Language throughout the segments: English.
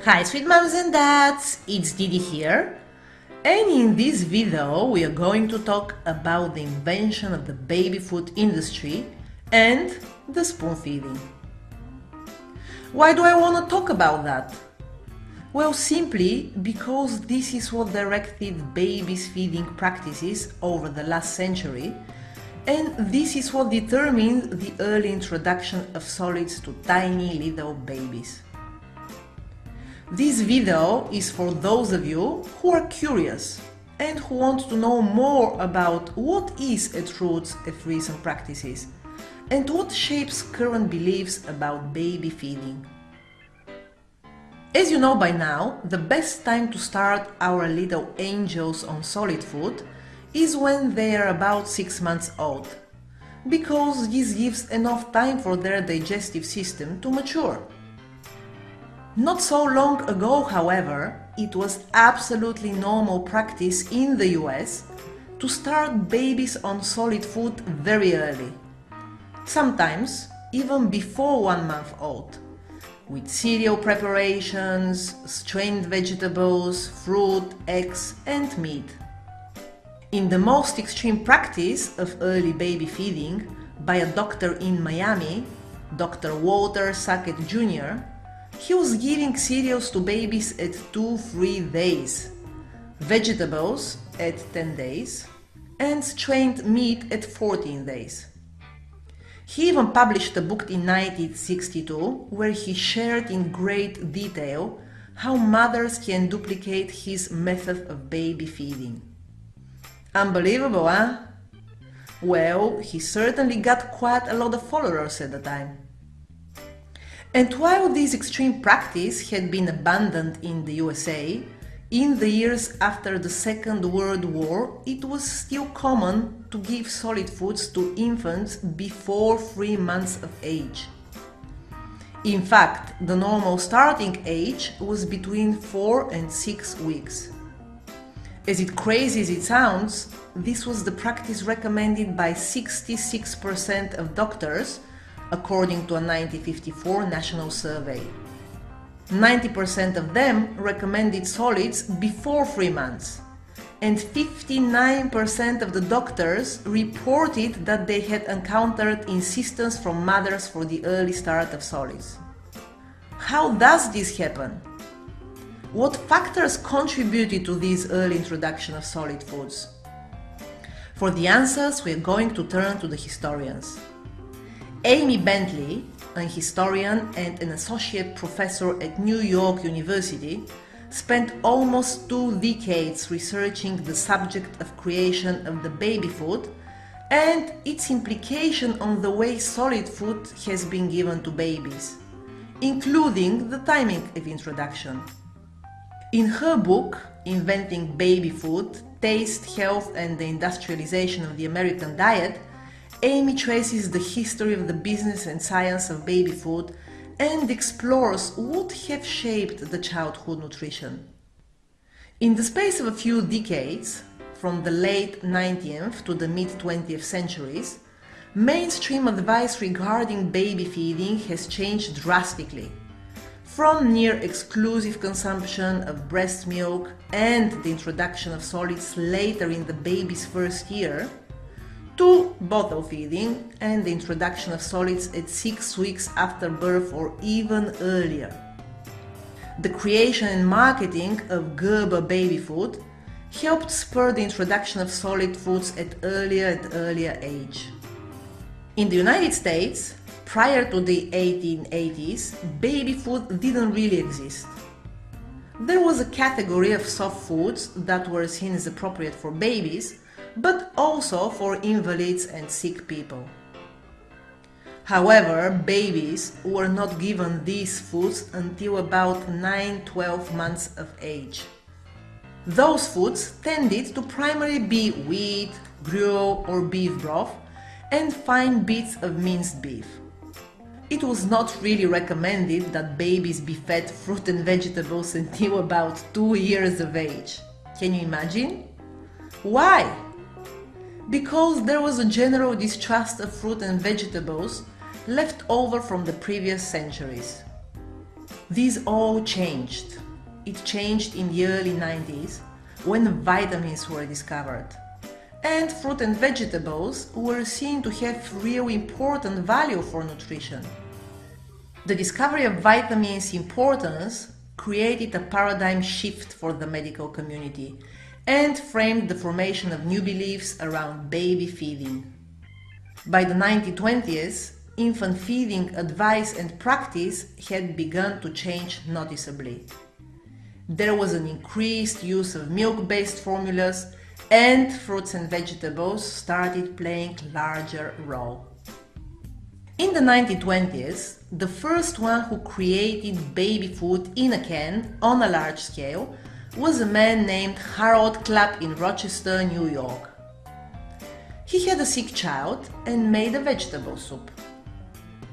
Hi sweet moms and dads, it's Didi here, and in this video we are going to talk about the invention of the baby food industry and the spoon feeding. Why do I want to talk about that? Well, simply because this is what directed babies feeding practices over the last century, and this is what determined the early introduction of solids to tiny little babies. This video is for those of you who are curious and who want to know more about what is at roots of recent practices and what shapes current beliefs about baby feeding. As you know by now, the best time to start our little angels on solid food is when they are about 6 months old, because this gives enough time for their digestive system to mature. Not so long ago, however, it was absolutely normal practice in the US to start babies on solid food very early, sometimes even before 1 month old, with cereal preparations, strained vegetables, fruit, eggs and meat. In the most extreme practice of early baby feeding by a doctor in Miami, Dr. Walter Sackett Jr., he was giving cereals to babies at 2-3 days, vegetables at 10 days, and strained meat at 14 days. He even published a book in 1962 where he shared in great detail how mothers can duplicate his method of baby feeding. Unbelievable, huh? Well, he certainly got quite a lot of followers at the time. And while this extreme practice had been abandoned in the USA, in the years after the Second World War, it was still common to give solid foods to infants before 3 months of age. In fact, the normal starting age was between 4 and 6 weeks. As crazy as it sounds, this was the practice recommended by 66% of doctors, according to a 1954 national survey. 90% of them recommended solids before 3 months, and 59% of the doctors reported that they had encountered insistence from mothers for the early start of solids. How does this happen? What factors contributed to this early introduction of solid foods? For the answers, we are going to turn to the historians. Amy Bentley, a historian and an associate professor at New York University, spent almost 2 decades researching the subject of creation of the baby food and its implication on the way solid food has been given to babies, including the timing of introduction. In her book, Inventing Baby Food, Taste, Health and the Industrialization of the American Diet, Amy traces the history of the business and science of baby food and explores what have shaped the childhood nutrition. In the space of a few decades, from the late 19th to the mid-20th centuries, mainstream advice regarding baby feeding has changed drastically, from near exclusive consumption of breast milk and the introduction of solids later in the baby's first year, to bottle feeding and the introduction of solids at 6 weeks after birth or even earlier. The creation and marketing of Gerber baby food helped spur the introduction of solid foods at earlier age. In the United States, prior to the 1880s, baby food didn't really exist. There was a category of soft foods that were seen as appropriate for babies, but also for invalids and sick people. However, babies were not given these foods until about 9-12 months of age. Those foods tended to primarily be wheat, gruel or beef broth, and fine bits of minced beef. It was not really recommended that babies be fed fruit and vegetables until about 2 years of age. Can you imagine? Why? Because there was a general distrust of fruit and vegetables left over from the previous centuries. These all changed. It changed in the early 90s when vitamins were discovered. And fruit and vegetables were seen to have real important value for nutrition. The discovery of vitamins' importance created a paradigm shift for the medical community and framed the formation of new beliefs around baby feeding. By the 1920s, infant feeding advice and practice had begun to change noticeably. There was an increased use of milk-based formulas, and fruits and vegetables started playing a larger role. In the 1920s, the first one who created baby food in a can on a large scale was a man named Harold Clapp in Rochester, New York. He had a sick child and made a vegetable soup.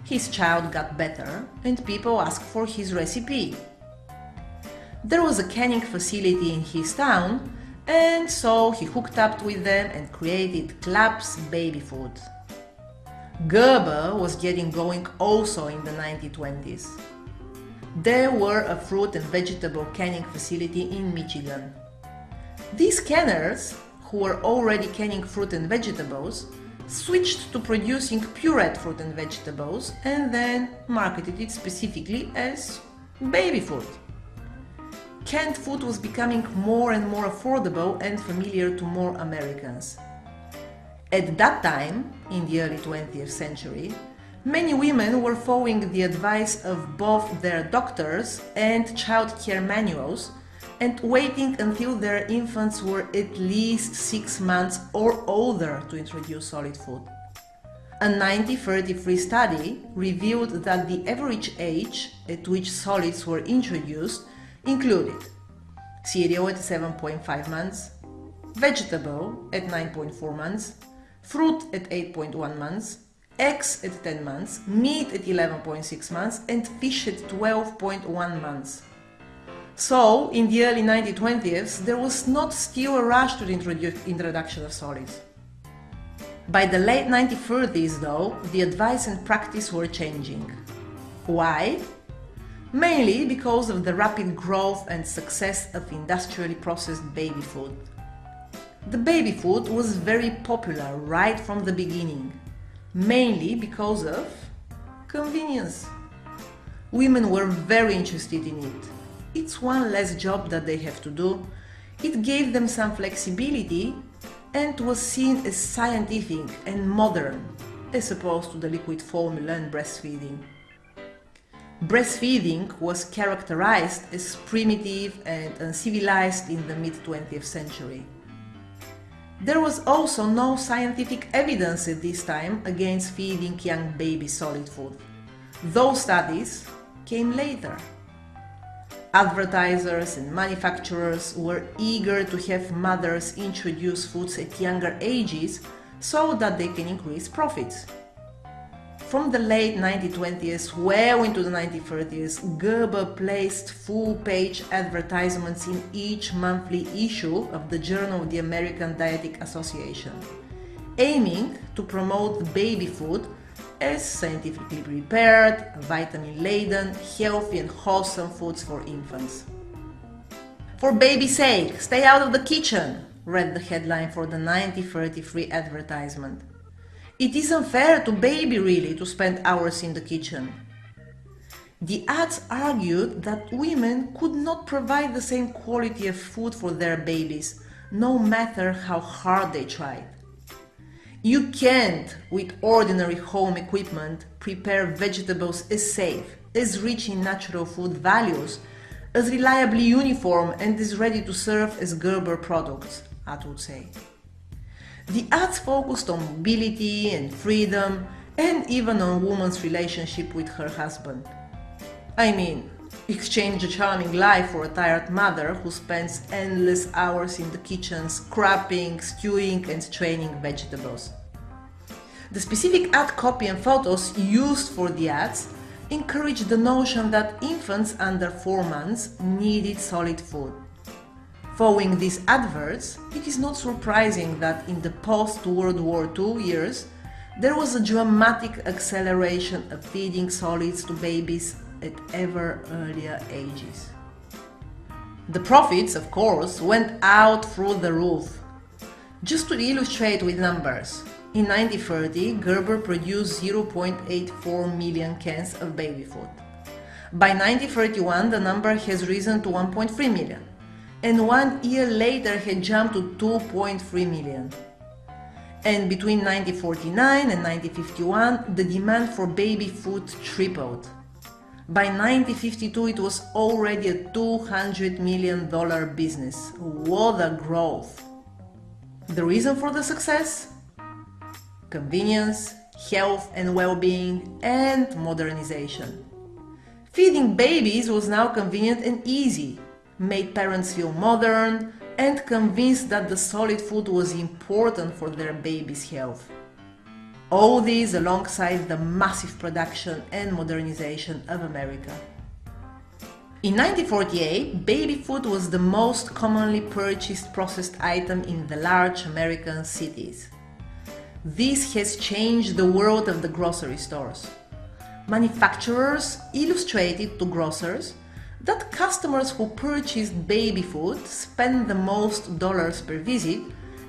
His child got better and people asked for his recipe. There was a canning facility in his town, and so he hooked up with them and created Clapp's baby food. Gerber was getting going also in the 1920s. There were a fruit and vegetable canning facility in Michigan. These canners, who were already canning fruit and vegetables, switched to producing pureed fruit and vegetables and then marketed it specifically as baby food. Canned food was becoming more and more affordable and familiar to more Americans. At that time, in the early 20th century, many women were following the advice of both their doctors and child care manuals and waiting until their infants were at least 6 months or older to introduce solid food. A 1933 study revealed that the average age at which solids were introduced included cereal at 7.5 months, vegetable at 9.4 months, fruit at 8.1 months, eggs at 10 months, meat at 11.6 months, and fish at 12.1 months. So, in the early 1920s, there was not still a rush to the introduction of solids. By the late 1930s, though, the advice and practice were changing. Why? Mainly because of the rapid growth and success of industrially processed baby food. The baby food was very popular right from the beginning, mainly because of convenience. Women were very interested in it. It's one less job that they have to do. It gave them some flexibility and was seen as scientific and modern, as opposed to the liquid formula and breastfeeding. Breastfeeding was characterized as primitive and uncivilized in the mid-20th century. There was also no scientific evidence at this time against feeding young babies solid food. Those studies came later. Advertisers and manufacturers were eager to have mothers introduce foods at younger ages so that they can increase profits. From the late 1920s well into the 1930s, Gerber placed full-page advertisements in each monthly issue of the Journal of the American Dietetic Association, aiming to promote baby food as scientifically prepared, vitamin-laden, healthy and wholesome foods for infants. "For baby's sake, stay out of the kitchen," read the headline for the 1933 advertisement. "It isn't fair to baby really to spend hours in the kitchen." The ads argued that women could not provide the same quality of food for their babies, no matter how hard they tried. You can't, with ordinary home equipment, prepare vegetables as safe, as rich in natural food values, as reliably uniform and as ready to serve as Gerber products, ads would say. The ads focused on mobility and freedom, and even on woman's relationship with her husband. I mean, exchange a charming life for a tired mother who spends endless hours in the kitchen scrapping, stewing and straining vegetables. The specific ad copy and photos used for the ads encouraged the notion that infants under 4 months needed solid food. Following these adverts, it is not surprising that in the post-World War II years, there was a dramatic acceleration of feeding solids to babies at ever earlier ages. The profits, of course, went out through the roof. Just to illustrate with numbers, in 1930, Gerber produced 0.84 million cans of baby food. By 1931, the number has risen to 1.3 million, and 1 year later had jumped to 2.3 million. And between 1949 and 1951, the demand for baby food tripled. By 1952, it was already a $200 million business. What a growth! The reason for the success? Convenience, health and well-being, and modernization. Feeding babies was now convenient and easy, made parents feel modern, and convinced that the solid food was important for their baby's health. All these alongside the massive production and modernization of America. In 1948, baby food was the most commonly purchased processed item in the large American cities. This has changed the world of the grocery stores. Manufacturers illustrated to grocers that customers who purchased baby food spend the most dollars per visit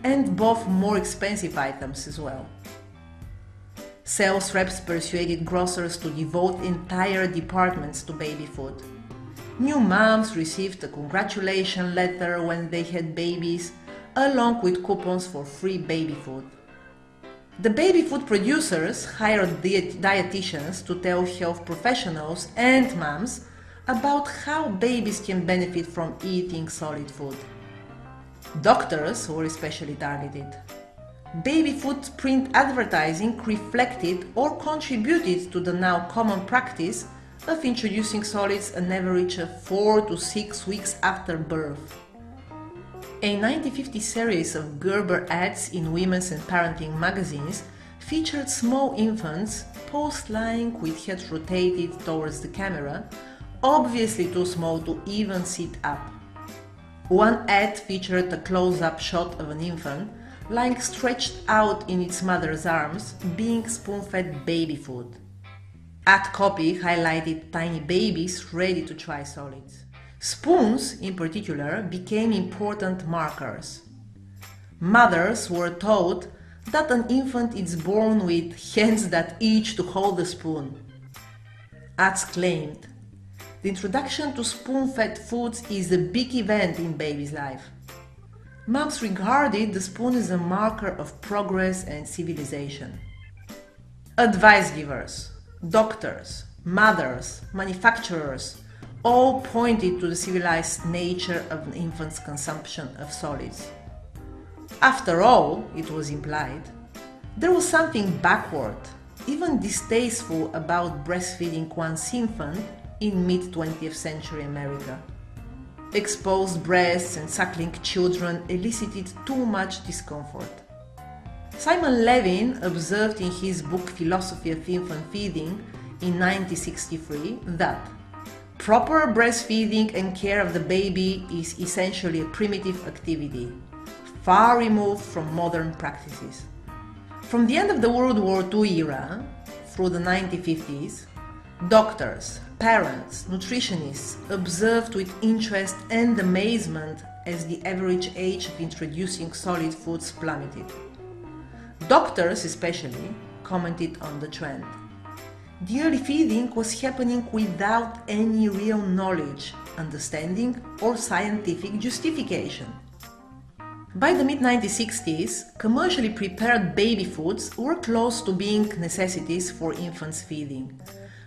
and bought more expensive items as well. Sales reps persuaded grocers to devote entire departments to baby food. New moms received a congratulation letter when they had babies, along with coupons for free baby food. The baby food producers hired dietitians to tell health professionals and moms about how babies can benefit from eating solid food. Doctors were especially targeted. Baby food print advertising reflected or contributed to the now common practice of introducing solids an average of 4 to 6 weeks after birth. A 1950 series of Gerber ads in women's and parenting magazines featured small infants posed lying with heads rotated towards the camera, obviously too small to even sit up. One ad featured a close-up shot of an infant lying stretched out in its mother's arms, being spoon-fed baby food. Ad copy highlighted tiny babies ready to try solids. Spoons, in particular, became important markers. Mothers were taught that an infant is born with hands that itch to hold the spoon. Ads claimed, the introduction to spoon-fed foods is a big event in baby's life. Moms regarded the spoon as a marker of progress and civilization. Advice givers, doctors, mothers, manufacturers all pointed to the civilized nature of an infant's consumption of solids. After all, it was implied, there was something backward, even distasteful about breastfeeding one's infant in mid-20th century America. Exposed breasts and suckling children elicited too much discomfort. Simon Levin observed in his book Philosophy of Infant Feeding in 1963 that proper breastfeeding and care of the baby is essentially a primitive activity, far removed from modern practices. From the end of the World War II era through the 1950s, doctors, parents, nutritionists observed with interest and amazement as the average age of introducing solid foods plummeted. Doctors especially commented on the trend. The early feeding was happening without any real knowledge, understanding, or scientific justification. By the mid-1960s, commercially prepared baby foods were close to being necessities for infants feeding,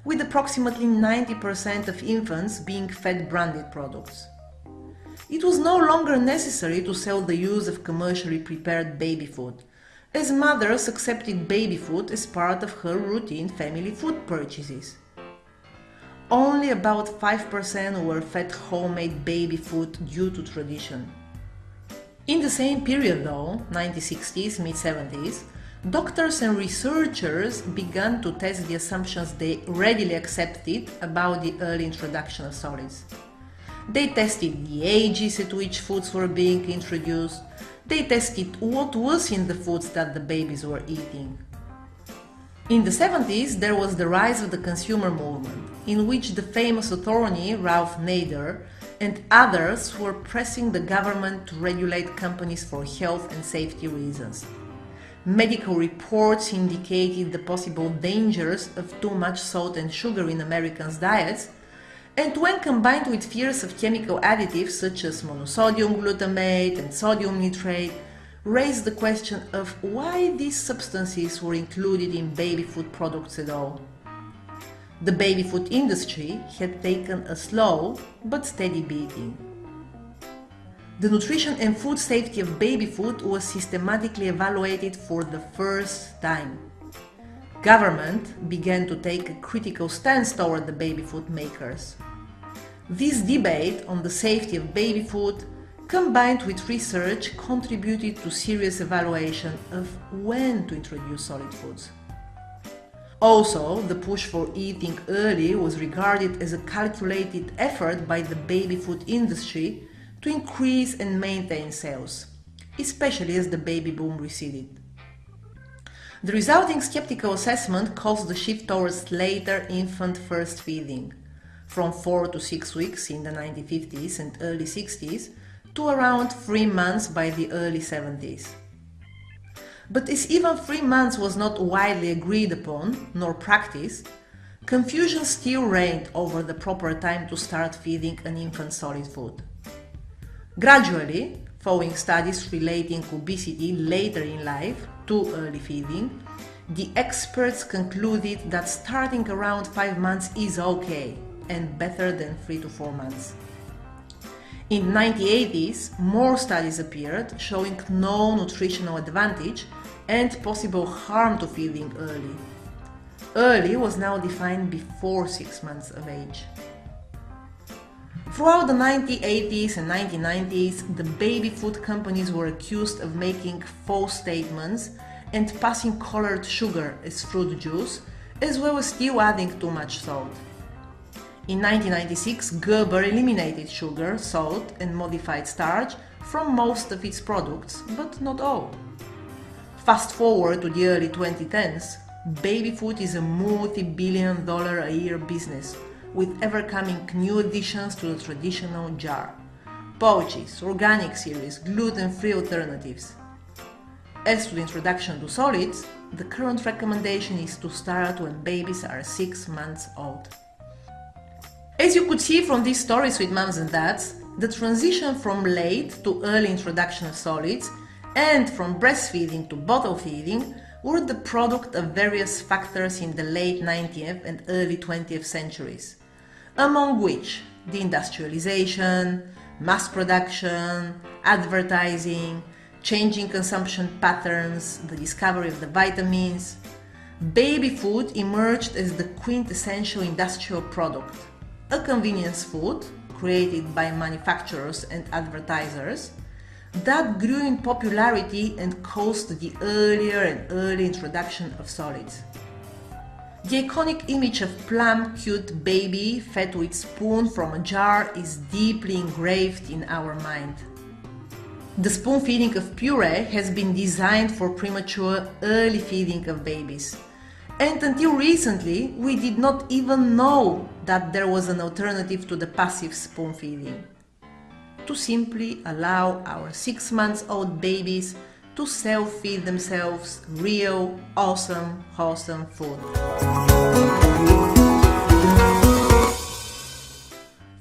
with approximately 90% of infants being fed branded products. It was no longer necessary to sell the use of commercially prepared baby food, as mothers accepted baby food as part of her routine family food purchases. Only about 5% were fed homemade baby food due to tradition. In the same period though, 1960s, mid-70s, doctors and researchers began to test the assumptions they readily accepted about the early introduction of solids. They tested the ages at which foods were being introduced. They tested what was in the foods that the babies were eating. In the 70s, there was the rise of the consumer movement, in which the famous attorney Ralph Nader and others were pressing the government to regulate companies for health and safety reasons. Medical reports indicated the possible dangers of too much salt and sugar in Americans' diets, and when combined with fears of chemical additives such as monosodium glutamate and sodium nitrate, raised the question of why these substances were included in baby food products at all. The baby food industry had taken a slow but steady beating. The nutrition and food safety of baby food was systematically evaluated for the first time. Government began to take a critical stance toward the baby food makers. This debate on the safety of baby food, combined with research, contributed to serious evaluation of when to introduce solid foods. Also, the push for eating early was regarded as a calculated effort by the baby food industry to increase and maintain sales, especially as the baby boom receded. The resulting skeptical assessment caused the shift towards later infant first feeding, from 4 to 6 weeks in the 1950s and early 60s to around 3 months by the early 70s. But as even 3 months was not widely agreed upon nor practiced, confusion still reigned over the proper time to start feeding an infant solid food. Gradually, following studies relating obesity later in life to early feeding, the experts concluded that starting around 5 months is okay and better than 3 to 4 months. In the 1980s, more studies appeared showing no nutritional advantage and possible harm to feeding early. Early was now defined before 6 months of age. Throughout the 1980s and 1990s, the baby food companies were accused of making false statements and passing colored sugar as fruit juice, as well as still adding too much salt. In 1996, Gerber eliminated sugar, salt and modified starch from most of its products, but not all. Fast forward to the early 2010s, baby food is a multi-billion-dollar-a-year business, with ever-coming new additions to the traditional jar: pouches, organic cereals, gluten-free alternatives. As to the introduction to solids, the current recommendation is to start when babies are 6 months old. As you could see from these stories with moms and dads, the transition from late to early introduction of solids and from breastfeeding to bottle feeding were the product of various factors in the late 19th and early 20th centuries, among which the industrialization, mass production, advertising, changing consumption patterns, the discovery of the vitamins. Baby food emerged as the quintessential industrial product, a convenience food created by manufacturers and advertisers that grew in popularity and caused the earlier and early introduction of solids. The iconic image of plump, cute baby fed with spoon from a jar is deeply engraved in our mind. The spoon feeding of puree has been designed for premature early feeding of babies. And until recently, we did not even know that there was an alternative to the passive spoon feeding: to simply allow our 6 months old babies to self-feed themselves real, awesome, wholesome food.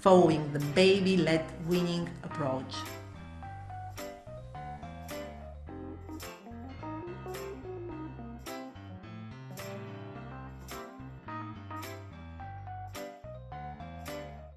Following the baby-led weaning approach.